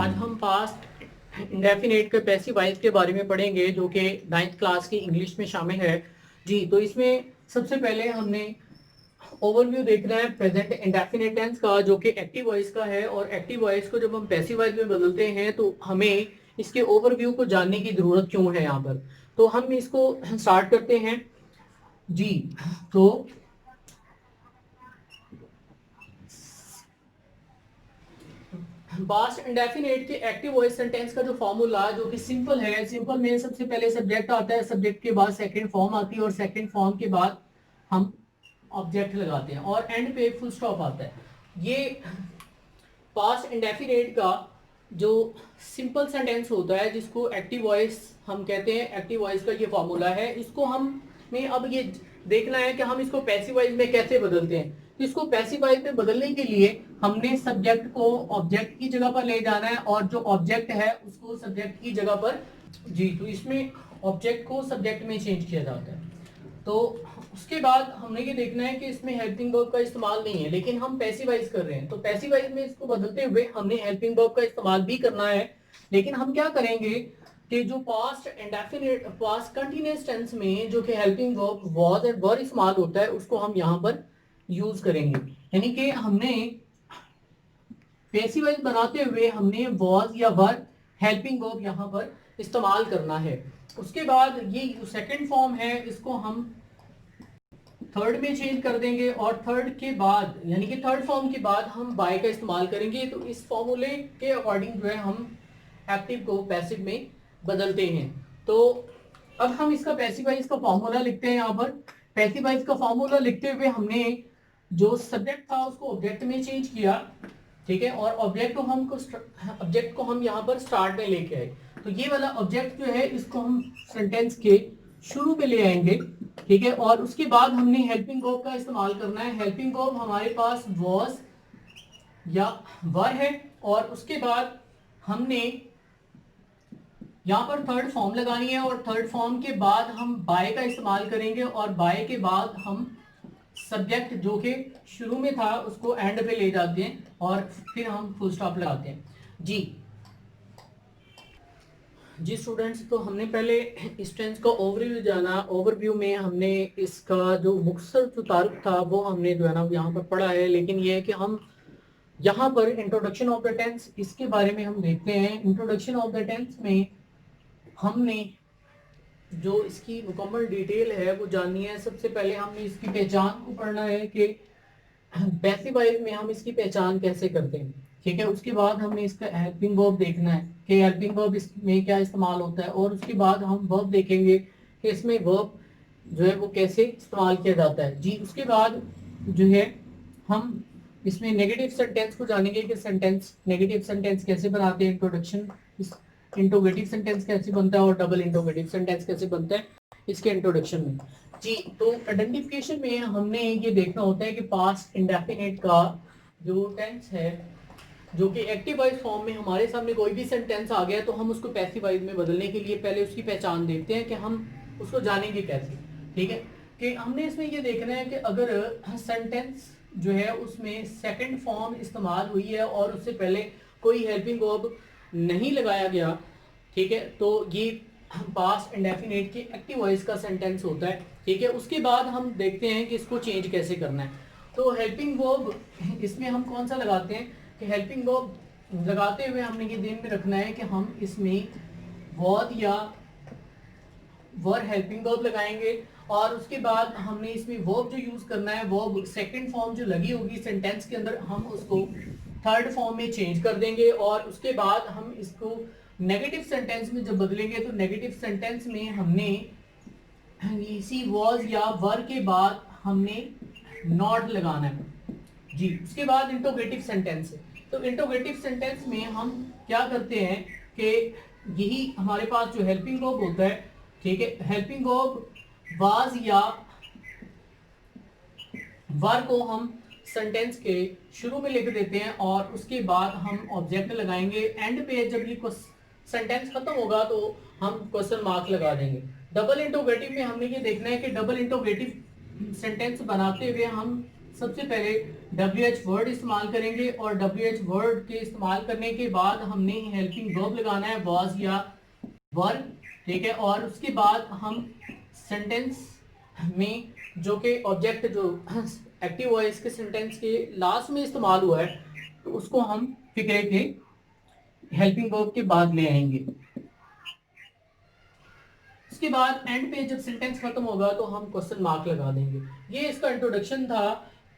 आज हम past indefinite के पैसिव वॉइस के बारे में पढ़ेंगे जो कि 9th क्लास की इंग्लिश में शामिल है। जी, तो इसमें सबसे पहले हमने ओवरव्यू देखना है प्रेजेंट इंडेफिनिट टेंस का जो कि एक्टिव वॉइस का है। और एक्टिव वॉइस को जब हम पैसिव वॉइस में बदलते हैं तो हमें इसके ओवरव्यू को जानने की जरूरत क्यों है यहाँ पर। तो हम इसको स्टार्ट करते हैं। जी, तो पास्ट इंडेफिनेट के एक्टिव वॉइस सेंटेंस का जो फॉर्मूला जो कि सिंपल है, सिंपल में सबसे पहले सब्जेक्ट आता है, सब्जेक्ट के बाद सेकंड फॉर्म आती है और सेकंड फॉर्म के बाद हम ऑब्जेक्ट लगाते हैं और एंड पे फुल स्टॉप आता है। ये पास्ट इंडेफिनेट का जो सिंपल सेंटेंस होता है जिसको एक्टिव वॉइस हम कहते हैं, एक्टिव वॉइस का ये फॉर्मूला है। इसको हमें अब ये देखना है कि हम इसको पैसिव वॉइस में कैसे बदलते हैं। तो इसको पैसिव वॉइस में बदलने के लिए हमने सब्जेक्ट को ऑब्जेक्ट की जगह पर ले जाना है और जो ऑब्जेक्ट है उसको सब्जेक्ट की जगह पर। जी, तो इसमें ऑब्जेक्ट को सब्जेक्ट में चेंज किया जाता है। तो उसके बाद हमने ये देखना है कि इसमें हेल्पिंग वर्ब का इस्तेमाल नहीं है, लेकिन हम पैसिवाइज कर रहे हैं। तो पैसिवाइज में इसको बदलते हुए हमने हेल्पिंग वर्ब का इस्तेमाल भी करना है। लेकिन हम क्या करेंगे कि जो past indefinite past continuous tense में जो कि helping verb was and were इस्तेमाल होता है उसको हम यहाँ पर यूज करेंगे। यानी कि हमने पैसिवाइज बनाते हुए हमने वाज या वर हेल्पिंग वर्ब यहाँ पर इस्तेमाल करना है। उसके बाद ये जो सेकंड फॉर्म है इसको हम थर्ड में चेंज कर देंगे और थर्ड के बाद यानी कि थर्ड फॉर्म के बाद हम बाय का इस्तेमाल करेंगे। तो इस फॉर्मूले के अकॉर्डिंग जो है हम एक्टिव को पैसिव में बदलते हैं। तो अब हम इसका पैसिवाइज का फॉर्मूला लिखते हैं। यहाँ पर पैसिवाइज का फॉर्मूला लिखते हुए हमने जो सब्जेक्ट था उसको ऑब्जेक्ट में चेंज किया, ठीक है, और ऑब्जेक्ट को हम यहाँ पर स्टार्ट में लेके आए। तो ये वाला ऑब्जेक्ट जो है इसको हम सेंटेंस के शुरू पे ले आएंगे, ठीक है। और उसके बाद हमने हेल्पिंग वर्ब का इस्तेमाल करना है। हेल्पिंग वर्ब हमारे पास वाज या वर है और उसके बाद हमने यहाँ पर थर्ड फॉर्म लगानी है और थर्ड फॉर्म के बाद हम बाय का इस्तेमाल करेंगे और बाय के बाद हम सब्जेक्ट जो कि शुरू में था उसको एंड पे ले जाते हैं और फिर हम फुल स्टॉप लगाते हैं। जी स्टूडेंट्स, तो हमने पहले इस टेंस का ओवरव्यू जाना। ओवरव्यू में हमने इसका जो मुख्तसर जो तारुफ था वो हमने जो है ना यहाँ पर पढ़ा है। लेकिन ये है कि हम यहाँ पर इंट्रोडक्शन ऑफ द टेंस इसके बारे में हम देखते हैं। इंट्रोडक्शन ऑफ द टेंस में हमने जो इसकी मुकम्मल डिटेल है वो जाननी है। सबसे पहले हमने इसकी पहचान को पढ़ना है कि पैसिव वॉइस में हम इसकी पहचान कैसे करते हैं, ठीक है। उसके बाद हमने इसका हेल्पिंग वर्ब देखना है कि हेल्पिंग वर्ब इसमें क्या इस्तेमाल होता है और उसके बाद हम वर्ब देखेंगे कि इसमें वर्ब जो है वो कैसे इस्तेमाल किया जाता है। जी, उसके बाद जो है हम इसमें नेगेटिव सेंटेंस को जानेंगे कि नेगेटिव सेंटेंस कैसे बनाते हैं, इंट्रोडक्शन इंट्रोगेटिव सेंटेंस कैसे बनता है और डबल इंट्रोगेटिव सेंटेंस कैसे बनता है इसके इंट्रोडक्शन में। जी, तो आइडेंटिफिकेशन में हमने ये देखना होता है कि पास्ट इंडेफिनिट का जो टेंस है जो कि एक्टिव वॉइस फॉर्म में हमारे सामने कोई भी सेंटेंस आ गया तो हम उसको पैसिव वॉइस में बदलने के लिए पहले उसकी पहचान देखते हैं कि हम उसको जानेंगे कैसे, ठीक है। कि हमने इसमें ये देखना है कि अगर सेंटेंस जो है उसमें सेकंड फॉर्म इस्तेमाल हुई है और उससे पहले कोई हेल्पिंग वर्ब नहीं लगाया गया, ठीक है, तो ये पास्ट इंडेफिनिट के एक्टिव वॉइस का सेंटेंस होता है, ठीक है। उसके बाद हम देखते हैं कि इसको चेंज कैसे करना है। तो हेल्पिंग वर्ब इसमें हम कौन सा लगाते हैं कि हेल्पिंग वर्ब लगाते हुए हमने ये ध्यान में रखना है कि हम इसमें वाज या वर हेल्पिंग वर्ब लगाएंगे और उसके बाद हमने इसमें वर्ब जो यूज करना है वर्ब सेकंड फॉर्म जो लगी होगी सेंटेंस के अंदर हम उसको थर्ड फॉर्म में चेंज कर देंगे और उसके बाद हम इसको नेगेटिव सेंटेंस में जब बदलेंगे तो नेगेटिव सेंटेंस में हमने इसी वाज या वर के बाद हमने नॉट लगाना है। जी, उसके बाद इंट्रोगेटिव सेंटेंस है। तो इंट्रोगेटिव सेंटेंस में हम क्या करते हैं कि यही हमारे पास जो हेल्पिंग वर्ब होता है, ठीक है, हेल्पिंग वर्ब वाज या वर को हम सेंटेंस के शुरू में लिख देते हैं और उसके बाद हम ऑब्जेक्ट लगाएंगे। एंड पे जब ये सेंटेंस खत्म होगा तो हम क्वेश्चन मार्क लगा देंगे। डबल इंट्रोगेटिव में हमने ये देखना है कि डबल इंट्रोगेटिव सेंटेंस बनाते हुए हम सबसे पहले WH वर्ड इस्तेमाल करेंगे और WH वर्ड के इस्तेमाल करने के बाद हमने हेल्पिंग वर्ब लगाना है, वाज या वर, ठीक है। और उसके बाद हम सेंटेंस में जो कि ऑब्जेक्ट जो एक्टिव वॉइस के सेंटेंस के लास्ट में इस्तेमाल हुआ है तो उसको हम फिक्रे के हेल्पिंग वर्ब के बाद ले आएंगे। उसके बाद एंड पे जब सेंटेंस खत्म होगा तो हम क्वेश्चन मार्क लगा देंगे। ये इसका इंट्रोडक्शन था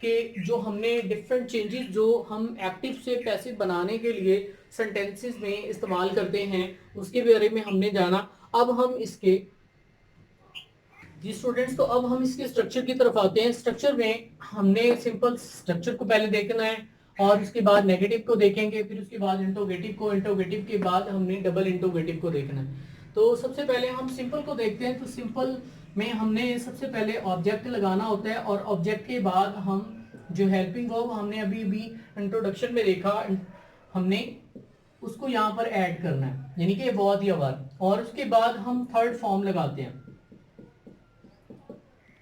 कि जो हमने डिफरेंट चेंजेस जो हम एक्टिव से पैसिव बनाने के लिए सेंटेंसेस में इस्तेमाल करते हैं उसके बारे में हमने जाना। अब हम इसके जी स्टूडेंट्स, तो अब हम इसके स्ट्रक्चर की तरफ आते हैं। स्ट्रक्चर में हमने सिंपल स्ट्रक्चर को पहले देखना है और उसके बाद नेगेटिव को देखेंगे, फिर उसके बाद इंटरोगेटिव को, इंटरोगेटिव के बाद हमने डबल इंटरोगेटिव को देखना है। तो सबसे पहले हम सिंपल को देखते हैं। तो सिंपल में हमने सबसे पहले ऑब्जेक्ट लगाना होता है और ऑब्जेक्ट के बाद हम जो हेल्पिंग वर्ब हमने अभी भी इंट्रोडक्शन में देखा, हमने उसको यहाँ पर ऐड करना है, यानी कि वाज या वर। और उसके बाद हम थर्ड फॉर्म लगाते हैं।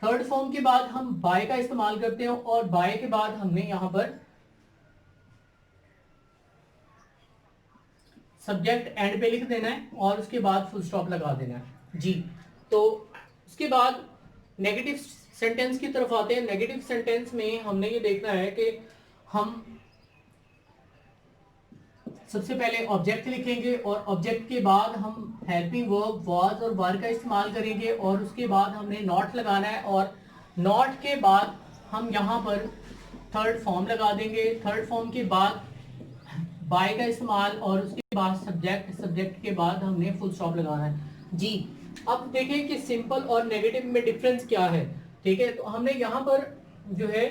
थर्ड फॉर्म के बाद हम बाय का इस्तेमाल करते हैं और बाय के बाद हमने यहां पर सब्जेक्ट एंड पे लिख देना है और उसके बाद फुल स्टॉप लगा देना है जी। तो उसके बाद नेगेटिव सेंटेंस की तरफ आते हैं। नेगेटिव सेंटेंस में हमने ये देखना है कि हम सबसे पहले ऑब्जेक्ट लिखेंगे और ऑब्जेक्ट के बाद हम हेल्पिंग वर्ब वाज और वर का इस्तेमाल करेंगे और उसके बाद हमने नॉट लगाना है और नॉट के बाद हम यहाँ पर थर्ड फॉर्म लगा देंगे। थर्ड फॉर्म के बाद बाय का इस्तेमाल और उसके बाद सब्जेक्ट, सब्जेक्ट के बाद हमने फुल स्टॉप लगाना है जी। अब देखें कि सिंपल और नेगेटिव में डिफरेंस क्या है, ठीक है। तो हमने यहाँ पर जो है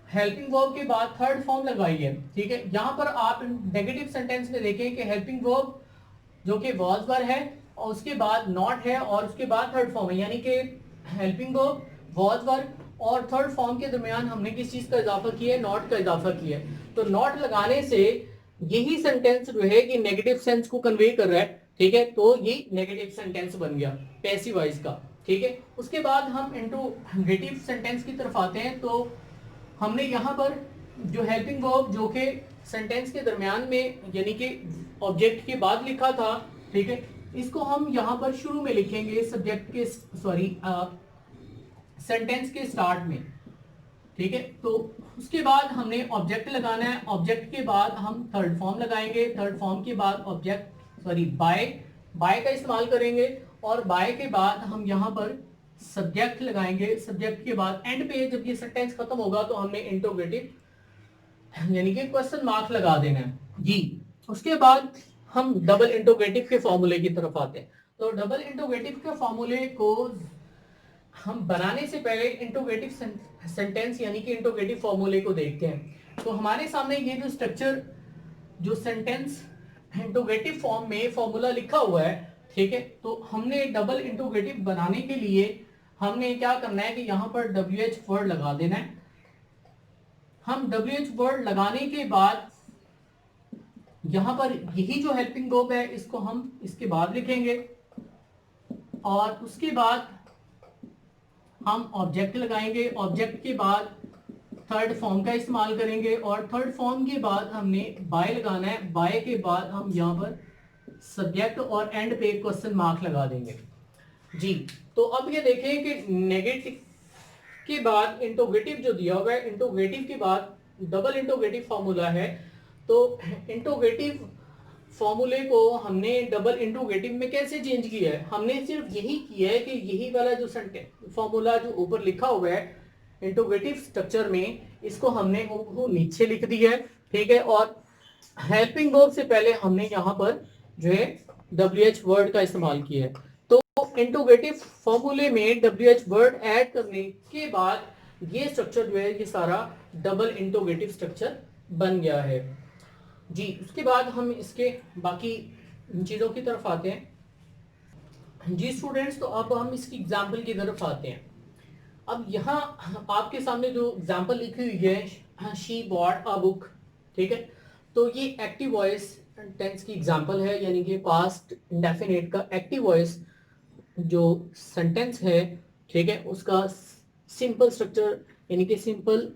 हेल्पिंग वर्ब के बाद थर्ड फॉर्म लगाई है, ठीक है। यहाँ पर आप नेगेटिव सेंटेंस में देखें कि हेल्पिंग वर्ब जो कि वाज वर है और उसके बाद नॉट है और उसके बाद थर्ड फॉर्म है, यानी कि हेल्पिंग वर्ब वाज वर और थर्ड फॉर्म के दरमियान हमने किस चीज का इजाफा किया है, नॉट का इजाफा किया है। तो नॉट लगाने से यही सेंटेंस जो है कि नेगेटिव सेंस को कन्वे कर रहा है, ठीक है। तो ये नेगेटिव सेंटेंस बन गया पैसिव वॉइस का, ठीक है। उसके बाद हम इंट्रोगेटिव सेंटेंस की तरफ आते हैं। तो हमने यहाँ पर जो हेल्पिंग वर्ब जो कि सेंटेंस के दरमियान में यानी कि ऑब्जेक्ट के बाद लिखा था, ठीक है, इसको हम यहाँ पर शुरू में लिखेंगे सब्जेक्ट के सेंटेंस के स्टार्ट में, ठीक है। तो उसके बाद हमने ऑब्जेक्ट लगाना है। ऑब्जेक्ट के बाद हम थर्ड फॉर्म लगाएंगे। थर्ड फॉर्म के बाद ऑब्जेक्ट बाय का इस्तेमाल करेंगे और बाय के बाद हम यहाँ पर सब्जेक्ट लगाएंगे। सब्जेक्ट के बाद एंड पे जब ये सेंटेंस खत्म होगा तो हमने इंट्रोगेटिव यानी कि क्वेश्चन मार्क लगा देना है जी। उसके बाद हम डबल इंट्रोगेटिव के फॉर्मूले की तरफ आते हैं। तो डबल इंट्रोगेटिव के फॉर्मूले को हम बनाने से पहले इंट्रोगेटिव सेंटेंस यानी कि इंट्रोगेटिव फॉर्मूले को देखते हैं। तो हमारे सामने ये जो स्ट्रक्चर जो सेंटेंस इंट्रोगेटिव फॉर्म में फॉर्मूला लिखा हुआ है, ठीक है। तो हमने डबल इंट्रोगेटिव बनाने के लिए हमने क्या करना है कि यहाँ पर WH वर्ड लगा देना है। हम WH वर्ड लगाने के बाद यहाँ पर यही जो हेल्पिंग वर्ब है इसको हम इसके बाद लिखेंगे और उसके बाद हम ऑब्जेक्ट लगाएंगे। ऑब्जेक्ट के बाद थर्ड फॉर्म का इस्तेमाल करेंगे और थर्ड फॉर्म के बाद हमने बाय लगाना है। बाय के बाद हम यहाँ पर सब्जेक्ट और एंड पे क्वेश्चन मार्क लगा देंगे जी। तो अब ये देखें कि नेगेटिव के बाद इंट्रोगेटिव जो दिया हुआ है, इंट्रोगेटिव के बाद डबल इंट्रोगेटिव फॉर्मूला है। तो इंट्रोगेटिव फॉर्मूले को हमने डबल इंट्रोगेटिव में कैसे चेंज किया है, हमने सिर्फ यही किया है कि यही वाला जो फॉर्मूला जो ऊपर लिखा हुआ है इंट्रोगेटिव स्ट्रक्चर में, इसको हमने नीचे लिख दिया है, ठीक है। और हेल्पिंग वर्ब से पहले हमने यहाँ पर जो है WH वर्ड का इस्तेमाल किया है। तो इंट्रोगेटिव फॉर्मूले में WH वर्ड ऐड करने के बाद ये स्ट्रक्चर जो है ये सारा डबल इंट्रोगेटिव स्ट्रक्चर बन गया है जी। उसके बाद हम इसके बाकी चीजों की तरफ आते हैं जी स्टूडेंट्स। तो अब हम इसकी एग्जाम्पल की तरफ आते हैं। अब यहाँ आपके सामने जो एग्जाम्पल लिखी हुई है शी बॉट अ बुक, ठीक है। तो ये एक्टिव वॉइस टेंस की एग्जाम्पल है, यानी कि पास्ट इंडेफिनिट का एक्टिव वॉइस जो सेंटेंस है, ठीक है, उसका सिंपल स्ट्रक्चर यानी कि सिंपल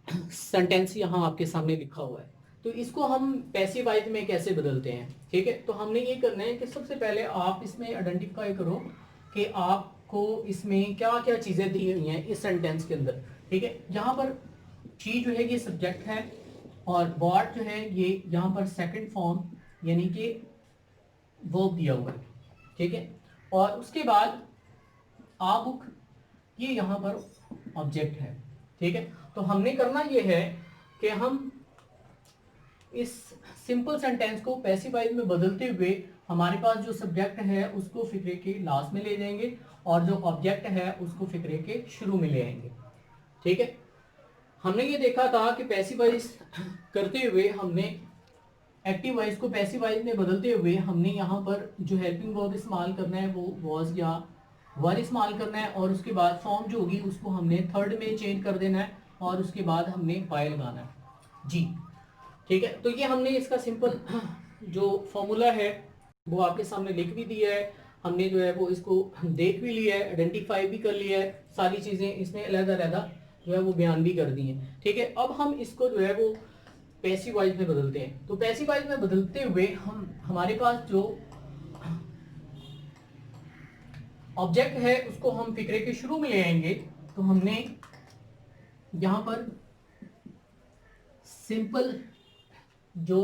सेंटेंस यहाँ आपके सामने लिखा हुआ है। तो इसको हम पैसिव वॉइस में कैसे बदलते हैं, ठीक है। तो हमने ये करना है कि सबसे पहले आप इसमें आइडेंटिफाई करो कि आपको इसमें क्या क्या चीज़ें दी हुई हैं इस सेंटेंस के अंदर, ठीक है। यहाँ पर शी जो है ये सब्जेक्ट है और बॉट जो है ये यहाँ पर सेकंड फॉर्म यानी कि वर्ब दिया हुआ है, ठीक है। और उसके बाद आ बुक ये यहाँ पर ऑब्जेक्ट है, ठीक है। तो हमने करना ये है कि हम इस सिंपल सेंटेंस को पैसिव वॉइस में बदलते हुए हमारे पास जो सब्जेक्ट है उसको फिक्रे के लास्ट में ले जाएंगे और जो ऑब्जेक्ट है उसको फिक्रे के शुरू में ले आएंगे, ठीक है। हमने ये देखा था कि पैसिव वॉइस करते हुए हमने एक्टिव वॉइस को पैसिव वॉइस में बदलते हुए हमने यहाँ पर जो हेल्पिंग वर्ब इस्तेमाल करना है वो वॉज या वर इस्तेमाल करना है और उसके बाद फॉर्म जो होगी उसको हमने थर्ड में चेंज कर देना है और उसके बाद हमने बाय लगाना है जी, ठीक है। तो ये हमने इसका सिंपल जो फॉर्मूला है वो आपके सामने लिख भी दिया है, हमने जो है वो इसको देख भी लिया है, आइडेंटिफाई भी कर लिया है, सारी चीज़ें इसमें अलग-अलग जो है वो बयान भी कर दी हैं, ठीक है। अब हम इसको जो है वो पैसिव वॉइस में बदलते हैं। तो पैसिव वॉइस में बदलते हुए हम हमारे पास जो ऑब्जेक्ट है उसको हम फिक्रे के शुरू में ले आएंगे। तो हमने यहां पर सिंपल जो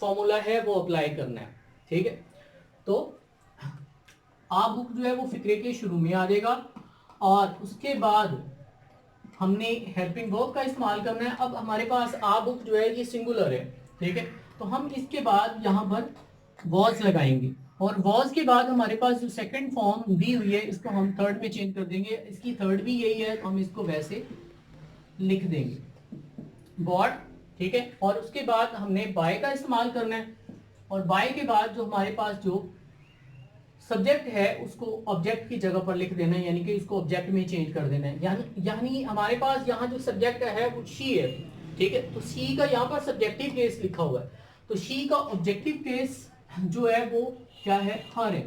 फॉर्मूला है वो अप्लाई करना है, ठीक है। तो आ बुक जो है वो फिक्रे के शुरू में आ जाएगा और उसके बाद हमने हेल्पिंग वर्ब का इस्तेमाल करना है। अब हमारे पास आ बुक जो है ये सिंगुलर है, ठीक है। तो हम इसके बाद यहाँ पर वॉज लगाएंगे और वॉज के बाद हमारे पास जो सेकंड फॉर्म दी हुई है इसको हम थर्ड में चेंज कर देंगे, इसकी थर्ड भी यही है तो हम इसको वैसे लिख देंगे बॉट, ठीक है। और उसके बाद हमने बाय का इस्तेमाल करना है और बाय के बाद जो हमारे पास जो सब्जेक्ट है उसको ऑब्जेक्ट की जगह पर लिख देना है, यानी कि इसको ऑब्जेक्ट में चेंज कर देना है। यानी हमारे पास यहाँ जो सब्जेक्ट है वो शी है, ठीक है। तो शी का यहाँ पर सब्जेक्टिव केस लिखा हुआ है, तो शी का ऑब्जेक्टिव केस जो है वो क्या है, हर है,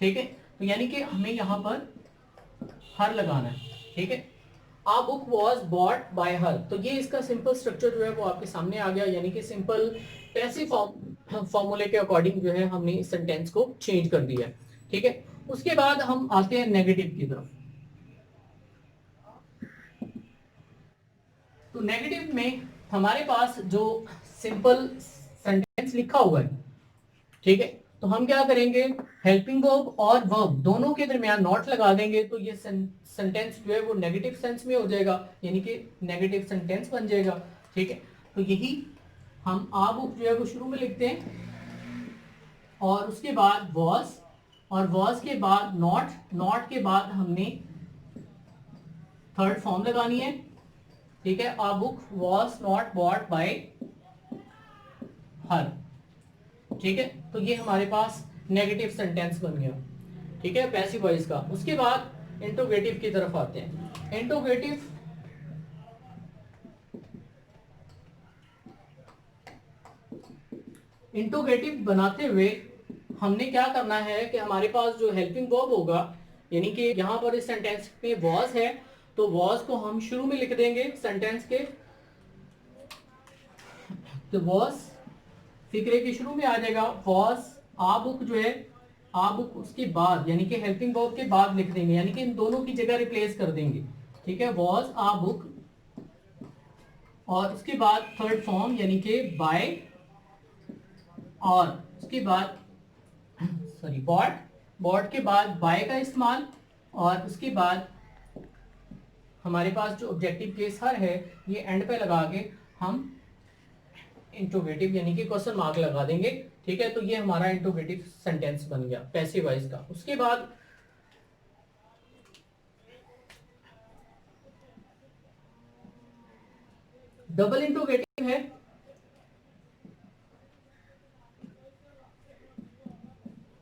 ठीक है। तो यानी कि हमें यहाँ पर हर लगाना है, ठीक है। A book was bought by her. तो ये इसका सिंपल स्ट्रक्चर जो है वो आपके सामने आ गया, यानी कि सिंपल पैसिव फॉर्मूले के अकॉर्डिंग जो है हमने इस सेंटेंस को चेंज कर दिया है, ठीक है। उसके बाद हम आते हैं नेगेटिव की तरफ। तो नेगेटिव में हमारे पास जो सिंपल सेंटेंस लिखा हुआ है, ठीक है। तो हम क्या करेंगे, हेल्पिंग वर्ब और वर्ब दोनों के दरमियान नॉट लगा देंगे तो ये सेंटेंस जो है वो नेगेटिव सेंस में हो जाएगा, यानी कि नेगेटिव सेंटेंस बन जाएगा, ठीक है। तो यही हम आ बुक जो है वो शुरू में लिखते हैं और उसके बाद वॉज और वॉज के बाद नॉट, नॉट के बाद हमने थर्ड फॉर्म लगानी है, ठीक है। A book was not bought by her, ठीक है। तो ये हमारे पास नेगेटिव सेंटेंस बन गया, ठीक है, पैसिव वॉइस का। उसके बाद इंट्रोगेटिव की तरफ आते हैं। इंट्रोगेटिव बनाते हुए हमने क्या करना है कि हमारे पास जो हेल्पिंग वर्ब होगा, यानी कि यहां पर इस सेंटेंस में वॉज है तो वॉज को हम शुरू में लिख देंगे सेंटेंस के, तो वॉज फिक्रे के शुरू में आ जाएगा, वॉज आ बुक जो है आ बुक उसके बाद यानी कि हेल्पिंग वर्ब के बाद लिख देंगे, यानी कि इन दोनों की जगह रिप्लेस कर देंगे, ठीक है। वॉज आ बुक और उसके बाद थर्ड फॉर्म यानी कि बाय और उसके बाद सॉरी बॉट, बॉट के बाद बाय का इस्तेमाल और उसके बाद हमारे पास जो ऑब्जेक्टिव केस हर है ये एंड पे लगा के हम इंट्रोगेटिव यानी कि क्वेश्चन मार्क लगा देंगे, ठीक है। तो ये हमारा इंट्रोगेटिव सेंटेंस बन गया पैसिव वॉइस का। उसके बाद डबल इंट्रोगेटिव है,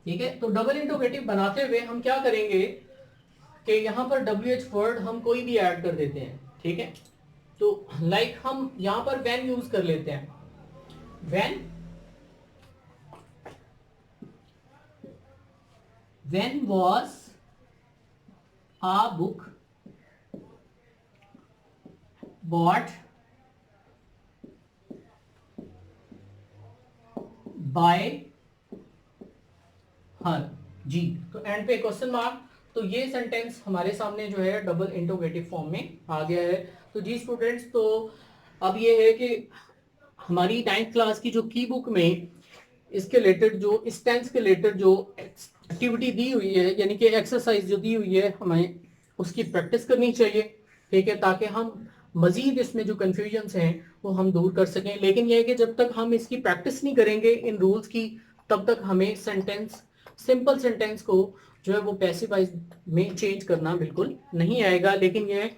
ठीक है। तो डबल इंट्रोगेटिव बनाते हुए हम क्या करेंगे कि यहां पर WH वर्ड हम कोई भी ऐड कर देते हैं, ठीक है। तो लाइक हम यहां पर व्हेन यूज कर लेते हैं, when was a book bought by her जी। तो एंड पे क्वेश्चन मार्क। तो ये सेंटेंस हमारे सामने जो है डबल इंटरोगेटिव फॉर्म में आ गया है। तो जी स्टूडेंट्स, तो अब ये है कि हमारी 9th क्लास की जो की बुक में इसके रिलेटेड जो इस टेंस के रिलेटेड जो एक्टिविटी दी हुई है, यानी कि एक्सरसाइज जो दी हुई है, हमें उसकी प्रैक्टिस करनी चाहिए, ठीक है, ताकि हम मजीद इसमें जो कंफ्यूजन्स हैं वो हम दूर कर सकें। लेकिन यह है कि जब तक हम इसकी प्रैक्टिस नहीं करेंगे इन रूल्स की, तब तक हमें सेंटेंस, सिंपल सेंटेंस को जो है वो पैसिव वॉइस में चेंज करना बिल्कुल नहीं आएगा। लेकिन यह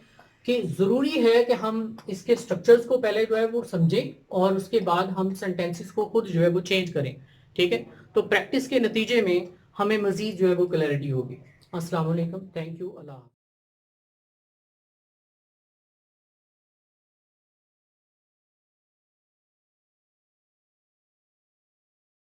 कि जरूरी है कि हम इसके स्ट्रक्चर्स को पहले जो है वो समझें और उसके बाद हम सेंटेंसेस को खुद जो है वो चेंज करें, ठीक है। तो प्रैक्टिस के नतीजे में हमें मजीद जो है वो क्लैरिटी होगी। अस्सलाम वालेकुम, थैंक यू, अल्लाह।